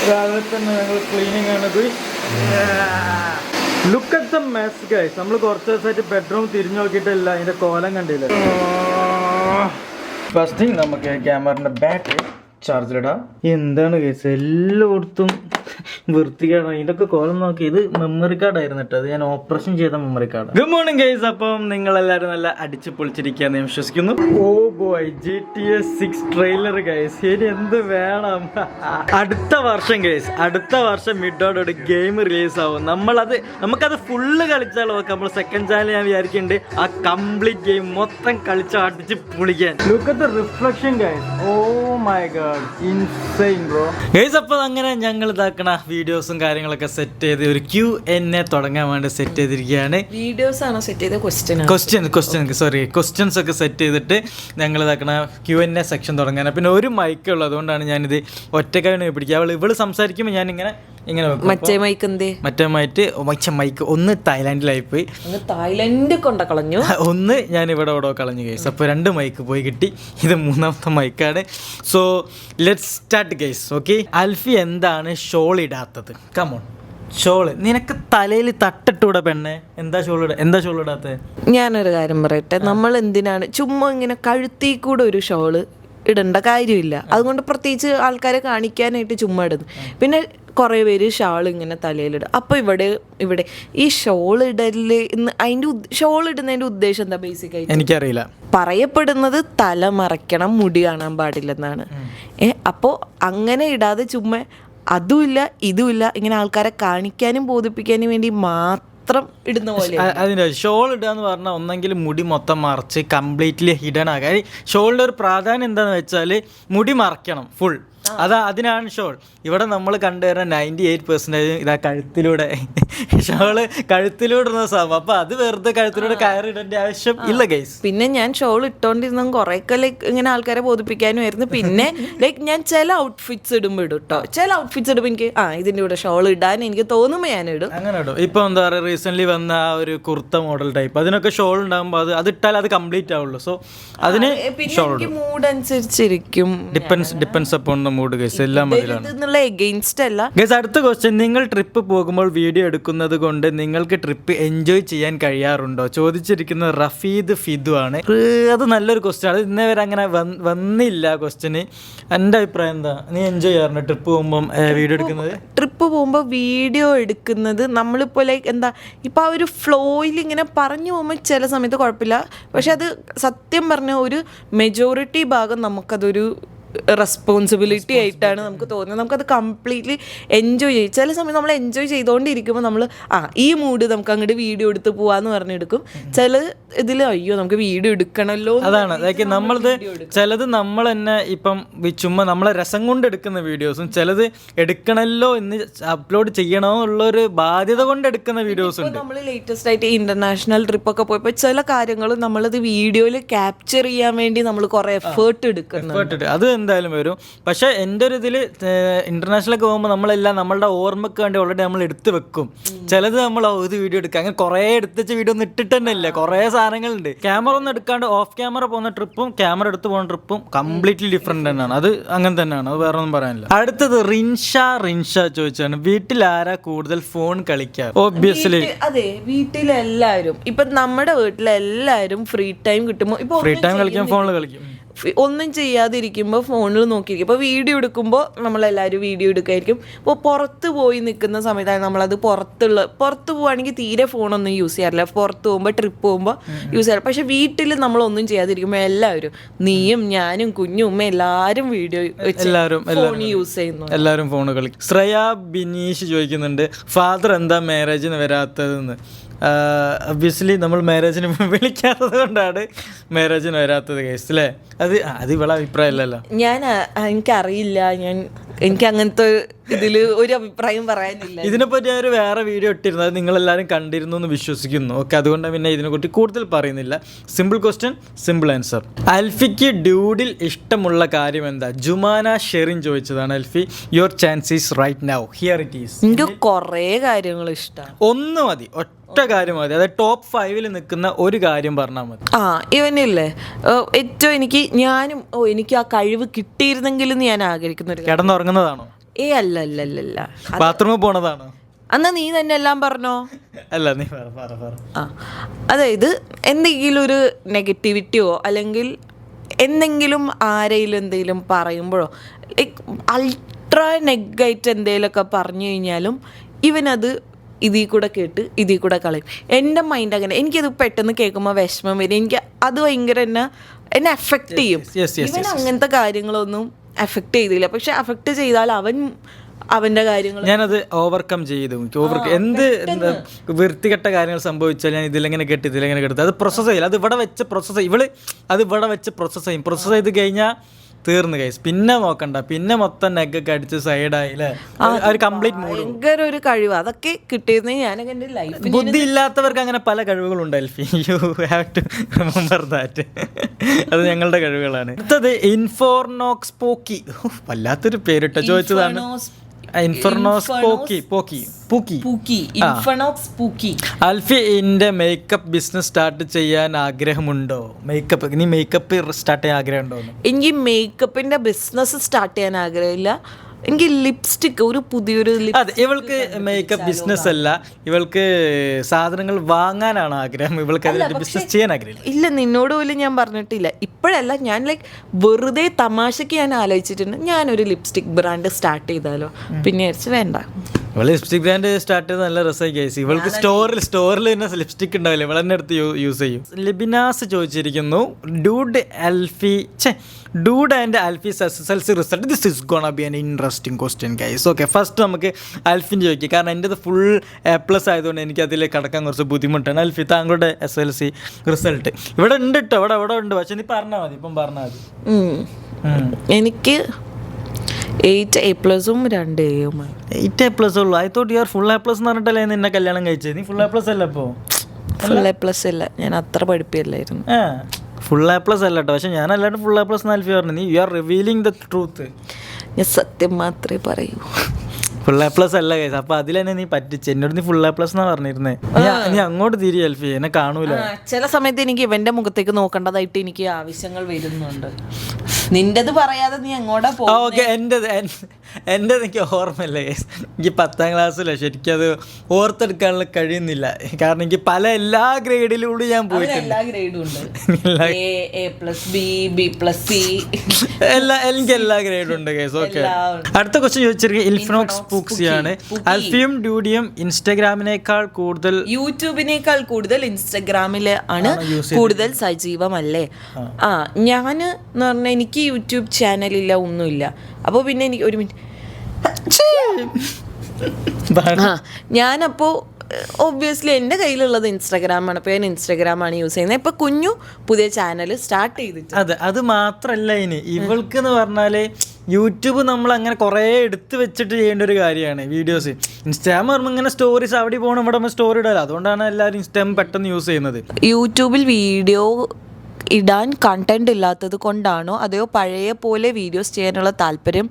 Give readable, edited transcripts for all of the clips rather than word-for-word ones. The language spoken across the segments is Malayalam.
രാവിലെ തന്നെ ഞങ്ങൾ ക്ലീനിങ് ആണത്. Look at the mess guys. നമ്മൾ കുറച്ച് ദിവസമായിട്ട് ബെഡ്റൂം തിരിഞ്ഞു നോക്കിയിട്ടില്ല, അതിന്റെ കോലം കണ്ടില്ല. ഫസ്റ്റ് തിങ് നമുക്ക് ക്യാമറന്റെ ബാറ്ററി ചാർജിലിടാം. എന്താണ് ഗൈസ് എല്ലായിടത്തും വൃത്തികേടാണ്. ഇതിന്റെ കോലം നോക്കി. ഇത് മെമ്മറി കാർഡ് ആയിരുന്നു കേട്ടോ. അത് ഞാൻ ഓപ്പറേഷൻ ചെയ്ത memory card. Good morning guys. അപ്പം നിങ്ങൾ എല്ലാവരും നല്ല അടിച്ചു പൊളിച്ചിരിക്കാന്ന് ഞാൻ വിശ്വസിക്കുന്നു. ഓ ബോയ്, GTA 6 ട്രെയിലർ ഗൈസ്. ഇനി എന്ത് വേണം? അടുത്ത വർഷം ഗൈസ്, അടുത്ത വർഷം മിഡോടെ ഗെയിം റിലീസ് ആവും. നമുക്കത് ഫുള്ള് കളിച്ചാൽ നോക്കാം. നമ്മൾ സെക്കൻഡ് ചാനൽ ഞാൻ വിചാരിക്കുന്നുണ്ട് ആ കംപ്ലീറ്റ് ഗെയിം മൊത്തം കളിച്ച് അടിച്ച് പൊളിക്കാൻ. Look at the reflection guys. Oh my god, insane bro. Guys അപ്പോൾ അങ്ങനെ ഞങ്ങൾ ഇതാക്കണ വീഡിയോസും കാര്യങ്ങളൊക്കെ സെറ്റ് ചെയ്ത് ഒരു Q&A തുടങ്ങാൻ വേണ്ടി സെറ്റ് ചെയ്തിരിക്കുകയാണ്. വീഡിയോസ് ആണോ സെറ്റ് ചെയ്ത ക്വസ്റ്റ്യൻസ് ഒക്കെ സെറ്റ് ചെയ്തിട്ട് ഞങ്ങൾ ഇതാക്കണ Q&A സെക്ഷൻ തുടങ്ങാനാണ്. പിന്നെ ഒരു മൈക്ക് ഉള്ളത് അതുകൊണ്ടാണ് ഞാനിത് ഒറ്റക്കാണ് പിടിക്കുക. ഇവള് സംസാരിക്കുമ്പോൾ ഞാൻ ഇങ്ങനെ മറ്റേ മൈക്ക് ഒന്ന് തായ്ലാൻഡിലായി പോയി, തായ്ലൻഡ് കൊണ്ട കളഞ്ഞു, ഒന്ന് ഞാൻ ഇവിടെ കളഞ്ഞു ഗൈസ്. അപ്പോൾ 2 മൈക്ക് പോയി കിട്ടി. ഇത് 3ാമത്തെ മൈക്കാണ്. So let's start guys. Okay, Alfi എന്താണ് ഷോൾ ഇടാത്തത്? കമോൺ, ഷോള് നിനക്ക് തലയിൽ തട്ടിട്ടൂടെ പെണ്ണെ? എന്താ ഷോൾ ഇടാത്തത്? ഞാനൊരു കാര്യം പറയട്ടെ, നമ്മൾ എന്തിനാണ് ചുമ്മാ ഇങ്ങനെ കഴുത്തിൽ കൂടെ ഒരു ഷോള് ഇടേണ്ട കാര്യമില്ല. അതുകൊണ്ട് പ്രത്യേകിച്ച് ആൾക്കാരെ കാണിക്കാനായിട്ട് ചുമ്മാ ഇടുന്നു. പിന്നെ കുറേ പേര് ഷാൾ ഇങ്ങനെ തലയിലിടും. അപ്പോൾ ഇവിടെ ഈ ഷോൾ ഇടല് ഷോൾ ഇടുന്നതിൻ്റെ ഉദ്ദേശം എന്താ? ബേസിക്കായിട്ട് എനിക്കറിയില്ല. പറയപ്പെടുന്നത് തല മറയ്ക്കണം, മുടി കാണാൻ പാടില്ലെന്നാണ്. അപ്പോൾ അങ്ങനെ ഇടാതെ ചുമ്മാ അതുമില്ല ഇതുമില്ല ഇങ്ങനെ ആൾക്കാരെ കാണിക്കാനും ബോധിപ്പിക്കാനും വേണ്ടി മാത്രം ഇടുന്ന പോലെ. അതിൻ്റെ ഷോൾ ഇടുക എന്ന് പറഞ്ഞാൽ ഒന്നെങ്കിൽ മുടി മൊത്തം മറച്ച് കംപ്ലീറ്റ്ലി ഹിഡൻ ആകാൻ. ഷോളിൻ്റെ ഒരു പ്രാധാന്യം എന്താണെന്ന് വെച്ചാൽ മുടി മറയ്ക്കണം ഫുൾ. അതിനാണ് ഷോൾ. ഇവിടെ നമ്മൾ കണ്ടുവരുന്ന 98% ഇതാ കഴുത്തിലൂടെ ഷോള് കഴുത്തിലൂടുന്ന സംഭവം. അപ്പൊ അത് വെറുതെ കഴുത്തിലൂടെ കയറിടേണ്ട ആവശ്യം ഇല്ല ഗൈസ്. പിന്നെ ഞാൻ ഷോൾ ഇട്ടോണ്ടിരുന്ന കുറേയൊക്കെ ഇങ്ങനെ ആൾക്കാരെ ബോധിപ്പിക്കാനുമായിരുന്നു. പിന്നെ ഞാൻ ചില ഔട്ട്ഫിറ്റ്സ് ഇടുമ്പോൾ ഇടും കേട്ടോ. ചില ഔട്ട്ഫിറ്റ്സ് ഇടുമ്പോൾ എനിക്ക് ഇതിന്റെ കൂടെ ഷോൾ ഇടാൻ എനിക്ക് തോന്നുമ്പോൾ ഞാൻ ഇടും. അങ്ങനെ ഇടും. ഇപ്പൊ എന്താ പറയുക, റീസെന്റ് വന്ന ആ ഒരു കുർത്ത മോഡൽ ടൈപ്പ്, അതിനൊക്കെ ഷോൾ ഉണ്ടാകുമ്പോൾ അത് ഇട്ടാൽ അത് കംപ്ലീറ്റ് ആവുള്ളൂ. സോ അതിന് പിന്നെ മൂഡ് അനുസരിച്ചിരിക്കും. Depends upon mood guys. എല്ലാം അടുത്ത ക്വസ്റ്റ്യൻ, നിങ്ങൾ ട്രിപ്പ് പോകുമ്പോൾ വീഡിയോ എടുക്കുന്നത് കൊണ്ട് നിങ്ങൾക്ക് ട്രിപ്പ് എൻജോയ് ചെയ്യാൻ കഴിയാറുണ്ടോ? ചോദിച്ചിരിക്കുന്നത് റഫീദ് ഫിദു ആണ്. അത് നല്ലൊരു ക്വസ്റ്റ്യൻ. അത് ഇന്നേ വരെ അങ്ങനെ വന്നില്ല ക്വസ്റ്റ്യന്. എൻ്റെ അഭിപ്രായം എന്താ? നീ എൻജോയ് ചെയ്യാറുണ്ടോ ട്രിപ്പ് പോകുമ്പോൾ വീഡിയോ എടുക്കുന്നത്? ട്രിപ്പ് പോകുമ്പോൾ വീഡിയോ എടുക്കുന്നത് നമ്മളിപ്പോൾ എന്താ ഇപ്പം ആ ഒരു ഫ്ലോയിൽ ഇങ്ങനെ പറഞ്ഞു പോകുമ്പോൾ ചില സമയത്ത് കുഴപ്പമില്ല. പക്ഷെ അത് സത്യം പറഞ്ഞ ഒരു മെജോറിറ്റി ഭാഗം നമുക്കതൊരു റെസ്പോൺസിബിലിറ്റി ആയിട്ടാണ് നമുക്ക് തോന്നുന്നത്. നമുക്കത് കംപ്ലീറ്റ്ലി എൻജോയ് ചെയ്യും. ചില സമയം നമ്മൾ എൻജോയ് ചെയ്തുകൊണ്ടിരിക്കുമ്പോൾ നമ്മൾ ഈ മൂഡ് നമുക്ക് അങ്ങോട്ട് വീഡിയോ എടുത്ത് പോവാന്ന് പറഞ്ഞെടുക്കും. ചില ഇതിൽ അയ്യോ നമുക്ക് വീഡിയോ എടുക്കണമല്ലോ. അതാണ് നമ്മളത് ചിലത് നമ്മൾ തന്നെ ഇപ്പം ചുമ്മാ നമ്മളെ രസം കൊണ്ട് എടുക്കുന്ന വീഡിയോസും ചിലത് എടുക്കണമല്ലോ എന്ന് അപ്ലോഡ് ചെയ്യണോ ഉള്ളൊരു ബാധ്യത കൊണ്ട് എടുക്കുന്ന വീഡിയോസ് ഉണ്ട്. നമ്മൾ ലേറ്റസ്റ്റ് ആയിട്ട് ഇന്റർനാഷണൽ ട്രിപ്പൊക്കെ പോയപ്പോൾ ചില കാര്യങ്ങൾ നമ്മളത് വീഡിയോയിൽ ക്യാപ്ചർ ചെയ്യാൻ വേണ്ടി നമ്മൾ കുറെ എഫേർട്ട് എടുക്കുന്നുണ്ട്. അത് എന്തായാലും വരും. പക്ഷെ എൻ്റെ ഒരു ഇതിൽ ഇന്റർനാഷണലൊക്കെ പോകുമ്പോൾ നമ്മളെല്ലാം നമ്മളുടെ ഓർമ്മക്ക് വേണ്ടി ഓൾറെഡി നമ്മൾ എടുത്ത് വെക്കും. ചിലത് നമ്മൾ ഒരു വീഡിയോ എടുക്കുക, അങ്ങനെ കുറേ എടുത്തുവെച്ച വീഡിയോ ഒന്നും ഇട്ടിട്ട് തന്നെ ഇല്ല. കുറേ സാധനങ്ങളുണ്ട്. ക്യാമറ ഒന്നും എടുക്കാണ്ട് ഓഫ് ക്യാമറ പോകുന്ന ട്രിപ്പും ക്യാമറ എടുത്ത് പോകുന്ന ട്രിപ്പും കംപ്ലീറ്റ്ലി ഡിഫറെന്റ് തന്നെയാണ്. അത് അങ്ങനെ തന്നെയാണ്. അത് വേറെ ഒന്നും പറയാനില്ല. അടുത്തത് റിൻഷ ചോദിച്ചാണ്, വീട്ടിൽ ആരാ കൂടുതൽ ഫോൺ കളിക്കാറ്? ഓബ്വിയസ്ലി അതെ, വീട്ടിലെല്ലാവരും. ഇപ്പൊ നമ്മുടെ വീട്ടിലെല്ലാവരും ഫ്രീ ടൈം കിട്ടുമ്പോൾ ഫ്രീ ടൈം കളിക്കാൻ ഫോണിൽ കളിക്കും. ഒന്നും ചെയ്യാതിരിക്കുമ്പോൾ ഫോണിൽ നോക്കിയിരിക്കും. ഇപ്പോൾ വീഡിയോ എടുക്കുമ്പോൾ നമ്മളെല്ലാവരും വീഡിയോ എടുക്കുമായിരിക്കും. ഇപ്പോൾ പുറത്ത് പോയി നിൽക്കുന്ന സമയത്താണ് നമ്മളത് പുറത്ത് പോവുകയാണെങ്കിൽ തീരെ ഫോണൊന്നും യൂസ് ചെയ്യാറില്ല. പുറത്ത് പോകുമ്പോൾ ട്രിപ്പ് പോകുമ്പോൾ യൂസ് ചെയ്യാറില്ല. പക്ഷെ വീട്ടിൽ നമ്മളൊന്നും ചെയ്യാതിരിക്കുമ്പോൾ എല്ലാവരും, നീയും ഞാനും കുഞ്ഞും ഉമ്മ എല്ലാവരും വീഡിയോ ഫോൺ യൂസ് ചെയ്യുന്നു. എല്ലാവരും ഫോൺ കളിക്കും. ശ്രേയ ബിനീഷ് ചോദിക്കുന്നുണ്ട്, ഫാദർ എന്താ മാരേജിന് വരാത്തതെന്ന്. ഒബ്വിയസ്ലി നമ്മൾ മാരേജിന് വിളിക്കാത്തത് കൊണ്ടാണ് മാരേജിന് വരാത്തത് കേസ് അല്ലേ? അത് ഇവിടെ അഭിപ്രായമില്ലല്ലോ. എനിക്കറിയില്ല, എനിക്ക് അങ്ങനത്തെ ഇതിൽ ഒരു അഭിപ്രായം പറയാനില്ല. ഇതിനെപ്പറ്റി ഒരു വേറെ വീഡിയോ ഇട്ടിരുന്നത് നിങ്ങളെല്ലാവരും കണ്ടിരുന്നു എന്ന് വിശ്വസിക്കുന്നു. ഓക്കെ, അതുകൊണ്ട് പിന്നെ ഇതിനെക്കുറിച്ച് കൂടുതൽ പറയുന്നില്ല. Simple question, simple answer. അൽഫിക്ക് ഡ്യൂഡിൽ ഇഷ്ടമുള്ള കാര്യം എന്താ? ജുമാന ഷെറിൻ ചോദിച്ചതാണ്. Alfi, your chance is right now, here it is. എനിക്ക് കുറേ കാര്യങ്ങൾ ഇഷ്ടമാണ്. ഒന്ന് മതി, ഒറ്റ കാര്യം മതി. അതായത് ടോപ്പ് 5 നിൽക്കുന്ന ഒരു കാര്യം പറഞ്ഞാൽ മതി. ഇവനില്ലേ ഏറ്റവും എനിക്ക് ആ കഴിവ് കിട്ടിയിരുന്നെങ്കിലും ഞാൻ ആഗ്രഹിക്കുന്ന ഒരു കിടന്നുറങ്ങുന്നതാണോ? അല്ല അല്ല അല്ല അല്ല ബാത്റൂമിൽ പോണതാണോ? എന്നാ നീ തന്നെ എല്ലാം പറഞ്ഞോ. അല്ല നീ പറ. അതായത് എന്തെങ്കിലും ഒരു നെഗറ്റിവിറ്റിയോ അല്ലെങ്കിൽ എന്തെങ്കിലും ആരെങ്കിലും എന്തെങ്കിലും പറയുമ്പോഴോ ലൈക്ക് അൾട്രാ നെഗായിട്ട് എന്തെങ്കിലുമൊക്കെ പറഞ്ഞു കഴിഞ്ഞാലും ഇവനത് ഇതിൽ കൂടെ കേട്ട് ഇതിൽ കൂടെ കളയും. എൻ്റെ മൈൻഡ് അങ്ങനെ, എനിക്കത് പെട്ടെന്ന് കേൾക്കുമ്പോൾ വിഷമം വരും. എനിക്ക് അത് ഭയങ്കര എന്നെ അഫക്റ്റ് ചെയ്യും. ഇവൻ അങ്ങനത്തെ കാര്യങ്ങളൊന്നും അഫക്റ്റ് ചെയ്തില്ല, പക്ഷെ അഫക്റ്റ് ചെയ്താൽ അവൻ്റെ കാര്യങ്ങൾ ഞാനത് ഓവർകം ചെയ്തു. എന്ത് വൃത്തികെട്ട കാര്യങ്ങൾ സംഭവിച്ചാൽ ഞാൻ ഇതിലെങ്ങനെ കെട്ടി അത് പ്രോസസ്സ് ചെയ്യില്ല. അത് ഇവിടെ വെച്ച് പ്രോസസ്സ് ചെയ്ത് കഴിഞ്ഞാൽ തീർന്നു കൈസ്. പിന്നെ നോക്കണ്ട, പിന്നെ മൊത്തം നെഗൊക്കെ അടിച്ച് സൈഡായില്ലേ, കംപ്ലീറ്റ് ഭയങ്കര ഒരു കഴിവ് അതൊക്കെ കിട്ടിയിരുന്നെങ്കിൽ ഞാനൊക്കെ എൻ്റെ ലൈഫ്. ബുദ്ധി ഇല്ലാത്തവർക്ക് അങ്ങനെ പല കഴിവുകളുണ്ട് Elfi. You have to remember that. അത് ഞങ്ങളുടെ കഴിവുകളാണ്. അടുത്തത് ഇൻഫോർനോക്സ് പോക്കി, വല്ലാത്തൊരു പേരിട്ട ചോദിച്ചതാണ്. അൽഫിന്റെ മേക്കപ്പ് ബിസിനസ് സ്റ്റാർട്ട് ചെയ്യാൻ ആഗ്രഹമുണ്ടോ? നീ മേക്കപ്പ് സ്റ്റാർട്ട് ചെയ്യാൻ ആഗ്രഹമുണ്ടോ? എനിക്ക് മേക്കപ്പിന്റെ ബിസിനസ് സ്റ്റാർട്ട് ചെയ്യാൻ ആഗ്രഹമില്ല. എനിക്ക് ലിപ്സ്റ്റിക് ഒരു പുതിയൊരു അതെ, ഇവൾക്ക് മേക്കപ്പ് ബിസിനസ് അല്ല, ഇവൾക്ക് സാധനങ്ങൾ വാങ്ങാനാണ് ആഗ്രഹം. ഇവൾക്ക് അതിന്റെ ബിസിനസ് ചെയ്യാൻ ആഗ്രഹം ഇല്ല. നിന്നോട് പോലും ഞാൻ പറഞ്ഞിട്ടില്ല. ഇപ്പോഴല്ല, ഞാൻ ലൈക്ക് വെറുതെ തമാശക്ക് ഞാൻ ആലോചിച്ചിട്ടുണ്ട്, ഞാനൊരു ലിപ്സ്റ്റിക് ബ്രാൻഡ് സ്റ്റാർട്ട് ചെയ്താലോ. പിന്നെ വേണ്ട, ഇവള് ലിപ്സ്റ്റിക് ബ്രാൻഡ് സ്റ്റാർട്ട് ചെയ്ത് നല്ല രസമായി കേസ്. ഇവൾക്ക് സ്റ്റോറിൽ തന്നെ ലിപ്സ്റ്റിക് ഉണ്ടാവില്ല, ഇവൾ തന്നെ എടുത്ത് യൂസ് ചെയ്യും. ലിബിനാസ് ചോദിച്ചിരിക്കുന്നു, dude and Alfi SSLC result. This is gonna be an interesting question guys. Okay, first നമുക്ക് അൽഫിൻ്റെ ചോദിക്കാം, കാരണം എൻ്റെത് ഫുൾ A+ ആയതുകൊണ്ട് എനിക്ക് അതിൽ കടക്കാൻ കുറച്ച് ബുദ്ധിമുട്ടാണ്. അൽഫി, താങ്കളുടെ SSLC റിസൾട്ട് ഇവിടെ ഉണ്ട് കേട്ടോ, ഇവിടെ ഉണ്ട്, പക്ഷെ നീ പറഞ്ഞാൽ മതി, ഇപ്പം പറഞ്ഞാൽ മതി. എനിക്ക് 8 A+, 2 A. 8 A+ ഉള്ളൂ. I thought you are full A+ എന്ന് പറഞ്ഞിട്ടല്ലേ നിന്നെ കല്യാണം കഴിച്ചത്? നീ ഫുൾ A+ അല്ല ഇപ്പോൾ? ഫുൾ A+ അല്ല, ഞാൻ അത്ര പഠിപ്പില്ലായിരുന്നു. ഫുൾ A+ അല്ല കേട്ടോ, പക്ഷെ ഞാൻ അല്ലാണ്ട് ഫുൾ A+ എന്ന് അൽഫി പറഞ്ഞു. നീ you are revealing the truth. ഞാൻ സത്യം മാത്രമേ പറയൂ. ഫുൾ A+ അല്ല കേസ്. അപ്പൊ അതിൽ തന്നെ നീ പറ്റിച്ച് എന്നോട് നീ ഫുൾ A+ എന്നാ പറഞ്ഞിരുന്നേ. നീ അങ്ങോട്ട് തിരി അൽഫി, എന്നെ കാണൂല. ചില സമയത്ത് എനിക്ക് ഇവന്റെ മുഖത്തേക്ക് നോക്കേണ്ടതായിട്ട് എനിക്ക് ആവശ്യങ്ങൾ വരുന്നുണ്ട്. നിന്റേത് പറയാതെ നീ എങ്ങോട്ടാ പോകും? ഓക്കെ, എൻ്റെ എനിക്ക് ഓർമ്മയില്ല കേസ്. എനിക്ക് 10ാം ക്ലാസ്സിലാണ്, ശരിക്കും അത് ഓർത്തെടുക്കാനുള്ള കഴിയുന്നില്ല. കാരണം എനിക്ക് എല്ലാ ഗ്രേഡിലൂടെ ഞാൻ പോയിട്ടുണ്ട്. എല്ലാ ഗ്രേഡും ഉണ്ട്, A+, B, B+C, എനിക്ക് എല്ലാ ഗ്രേഡും ഉണ്ട് കേസ്. ഓക്കെ, അടുത്ത ക്വസ്റ്റ്യൻ ചോദിച്ചിരിക്കുന്നത് ഇൽഫ്നോക്സ് പൂക്സിയാണ്. അൽഫിയും ഡ്യൂഡിയും ഇൻസ്റ്റഗ്രാമിനേക്കാൾ കൂടുതൽ, യൂട്യൂബിനേക്കാൾ കൂടുതൽ ഇൻസ്റ്റഗ്രാമില് ആണ് കൂടുതൽ സജീവമല്ലേ? ഞാന് എന്ന് പറഞ്ഞാൽ എനിക്ക് യൂട്യൂബ് ചാനലില്ല, ഒന്നുമില്ല. അപ്പോൾ പിന്നെ എനിക്ക് ഒരു മിനിറ്റ്, ഞാനപ്പോൾ ഒബ്വിയസ്ലി എൻ്റെ കയ്യിലുള്ളത് ഇൻസ്റ്റാഗ്രാമാണ്. അപ്പോൾ ഞാൻ ഇൻസ്റ്റാഗ്രാമാണ് യൂസ് ചെയ്യുന്നത്. ഇപ്പോൾ കുഞ്ഞു പുതിയ ചാനൽ സ്റ്റാർട്ട് ചെയ്തിട്ട്. അതെ, അത് മാത്രമല്ല, ഇവൾക്ക് എന്ന് പറഞ്ഞാൽ യൂട്യൂബ് നമ്മൾ അങ്ങനെ കുറേ എടുത്ത് വെച്ചിട്ട് ചെയ്യേണ്ട ഒരു കാര്യമാണ്. വീഡിയോസ് ഇൻസ്റ്റാഗ്രാം പറയുമ്പോൾ ഇങ്ങനെ സ്റ്റോറീസ് അവിടെ പോകണം ഇവിടെ സ്റ്റോറി ഇടാലോ, അതുകൊണ്ടാണ് എല്ലാവരും ഇൻസ്റ്റാഗ്രാം പെട്ടെന്ന് യൂസ് ചെയ്യുന്നത്. യൂട്യൂബിൽ വീഡിയോ ഇടാൻ കണ്ടന്റ് ഇല്ലാത്തത് കൊണ്ടാണോ അതെയോ പഴയ പോലെ വീഡിയോസ് ചെയ്യാനുള്ള താല്പര്യം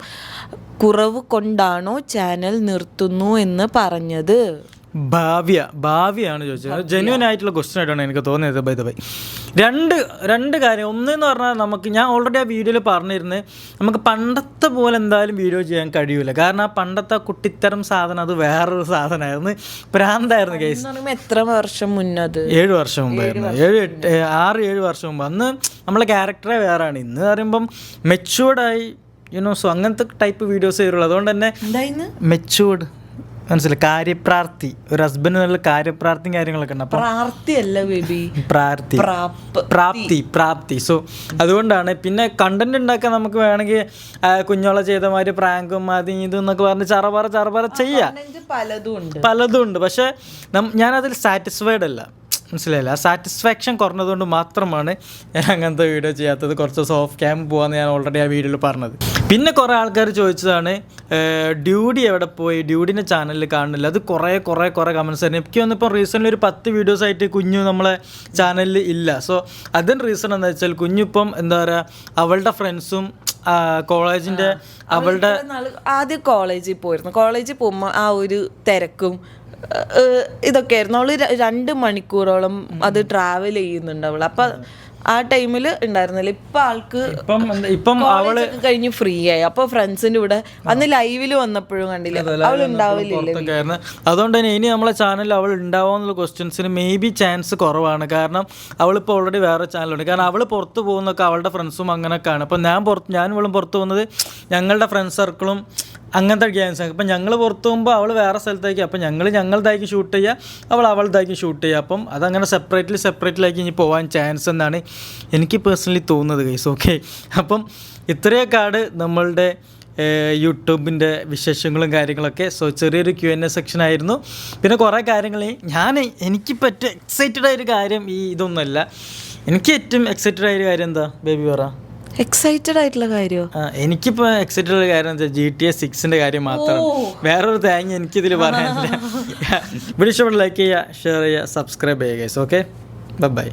കുറവ് കൊണ്ടാണോ ചാനൽ നിർത്തുന്നു എന്ന് പറഞ്ഞത്? ഭാവിയാണ് ചോദിച്ചത്. ജെന്യുവൻ ആയിട്ടുള്ള ക്വസ്റ്റ്യൻ ആയിട്ടാണ് എനിക്ക് തോന്നിയത്. ബൈ ദ വൈ, രണ്ട് കാര്യം. ഒന്നെന്ന് പറഞ്ഞാൽ ഞാൻ ഓൾറെഡി ആ വീഡിയോയിൽ പറഞ്ഞിരുന്നത്, നമുക്ക് പണ്ടത്തെ പോലെ എന്തായാലും വീഡിയോ ചെയ്യാൻ കഴിയൂല. കാരണം ആ പണ്ടത്തെ കുട്ടിത്തരം സാധനം അത് വേറൊരു സാധനമായിരുന്നു, ഭ്രാന്തായിരുന്നു കേസ്. എത്ര വർഷം മുന്നത്? 7 വർഷം മുമ്പായിരുന്നു. 6-7 വർഷം മുമ്പ്. അന്ന് നമ്മളെ ക്യാരക്ടറെ വേറെയാണ്. ഇന്ന് പറയുമ്പം മെച്യൂർഡായി, സോ അങ്ങനത്തെ ടൈപ്പ് വീഡിയോസ് ചെയ്യുള്ളൂ. അതുകൊണ്ട് തന്നെ മെച്യൂർഡ്, മനസ്സിലായി, കാര്യപ്രാപ്തി. ഒരു ഹസ്ബൻഡ് നല്ല കാര്യപ്രാപ്തിയും കാര്യങ്ങളൊക്കെ ഉണ്ട്. പ്രാപ്തി. സോ അതുകൊണ്ടാണ്. പിന്നെ കണ്ടന്റ് ഉണ്ടാക്കാൻ നമുക്ക് വേണമെങ്കിൽ കുഞ്ഞോളെ ചെയ്ത മാതിരി പ്രാങ്കും അത് ഇതെന്നൊക്കെ പറഞ്ഞ് ചറപറ ചെയ്യാം, പലതും ഉണ്ട്. പക്ഷെ ഞാനതിൽ സാറ്റിസ്ഫൈഡ് അല്ല, മനസ്സിലായില്ല. ആ സാറ്റിസ്ഫാക്ഷൻ കുറഞ്ഞതുകൊണ്ട് മാത്രമാണ് ഞാൻ അങ്ങനത്തെ വീഡിയോ ചെയ്യാത്തത്. കുറച്ച് സോഫ്റ്റ് ക്യാം പോകാമെന്ന് ഞാൻ ഓൾറെഡി ആ വീഡിയോയിൽ പറഞ്ഞത്. പിന്നെ കുറേ ആൾക്കാർ ചോദിച്ചതാണ് ഡ്യൂഡി എവിടെ പോയി, ഡ്യൂഡിൻ്റെ ചാനലിൽ കാണുന്നില്ല. അത് കുറേ കമൻസ് ആയിരുന്നു. എനിക്ക് വന്നിപ്പോൾ റീസെൻ്റ്ലി ഒരു 10 വീഡിയോസ് ആയിട്ട് കുഞ്ഞു നമ്മളെ ചാനലിൽ ഇല്ല. സോ അതിന് റീസൺ എന്താ വെച്ചാൽ കുഞ്ഞിപ്പം എന്താ പറയുക, അവളുടെ ഫ്രണ്ട്സും കോളേജിൻ്റെ അവളുടെ ആദ്യം കോളേജിൽ പോയിരുന്നു. കോളേജിൽ പോകുമ്പോൾ ആ ഒരു തിരക്കും ഇതൊക്കെ ആയിരുന്നു. അവള് 2 മണിക്കൂറോളം അത് ട്രാവൽ ചെയ്യുന്നുണ്ട് അവൾ. അപ്പം ആ ടൈമിൽ ഉണ്ടായിരുന്നില്ല. ഇപ്പൊ ആൾക്ക് ഇപ്പം അവള് കഴിഞ്ഞ് ഫ്രീ ആയി. അപ്പൊ ഫ്രണ്ട്സിന്റെ കൂടെ അന്ന് ലൈവില് വന്നപ്പോഴും കണ്ടില്ല അവൾ ഉണ്ടാവില്ല. അതുകൊണ്ട് തന്നെ ഇനി നമ്മളെ ചാനലിൽ അവൾ ഉണ്ടാവാന്നുള്ള ക്വസ്റ്റ്യൻസിന് മേ ബി ചാൻസ് കുറവാണ്. കാരണം അവളിപ്പോൾ ഓൾറെഡി വേറെ ചാനലുണ്ട്. കാരണം അവൾ പുറത്ത് പോകുന്നൊക്കെ അവളുടെ ഫ്രണ്ട്സും അങ്ങനെയൊക്കെയാണ്. അപ്പം ഞാൻ ഇവളും പുറത്ത് പോകുന്നത് ഞങ്ങളുടെ ഫ്രണ്ട്സ് സർക്കിളും അങ്ങനത്തെ ഗ്യാങ്സ്. അപ്പം ഞങ്ങൾ പുറത്ത് പോകുമ്പോൾ അവൾ വേറെ സ്ഥലത്തേക്ക്, അപ്പം ഞങ്ങളുടേക്ക് ഷൂട്ട് ചെയ്യുക, അവൾ അവളുടേക്ക് ഷൂട്ട് ചെയ്യുക. അപ്പം അതങ്ങനെ സെപ്പറേറ്റിലേക്ക് ഇനി പോകാൻ ചാൻസ് എന്നാണ് എനിക്ക് പേഴ്സണലി തോന്നുന്നത് ഗൈസ്. ഓക്കെ, അപ്പം ഇത്രയൊക്കെയാണ് നമ്മളുടെ യൂട്യൂബിൻ്റെ വിശേഷങ്ങളും കാര്യങ്ങളൊക്കെ. സോ ചെറിയൊരു Q&A സെക്ഷൻ ആയിരുന്നു. പിന്നെ കുറേ കാര്യങ്ങൾ എനിക്കിപ്പോൾ ഏറ്റവും എക്സൈറ്റഡ് ആയൊരു കാര്യം ഇതൊന്നുമല്ല. എനിക്ക് ഏറ്റവും എക്സൈറ്റഡ് ആയൊരു കാര്യം എന്താ ബേബി പറ? എക്സൈറ്റഡ് ആയിട്ടുള്ള കാര്യം എനിക്കിപ്പോൾ എക്സൈറ്റഡ് ആയ കാര്യം എന്താ GTA 6 കാര്യം മാത്രമാണ്. വേറൊരു തേങ്ങ എനിക്കിതിൽ പറയാനില്ല. വീഡിയോ ഇഷ്ടപ്പെട്ട ലൈക്ക് ചെയ്യുക, ഷെയർ ചെയ്യുക, സബ്സ്ക്രൈബ് ചെയ്യുക ഗൈസ്. Okay, by.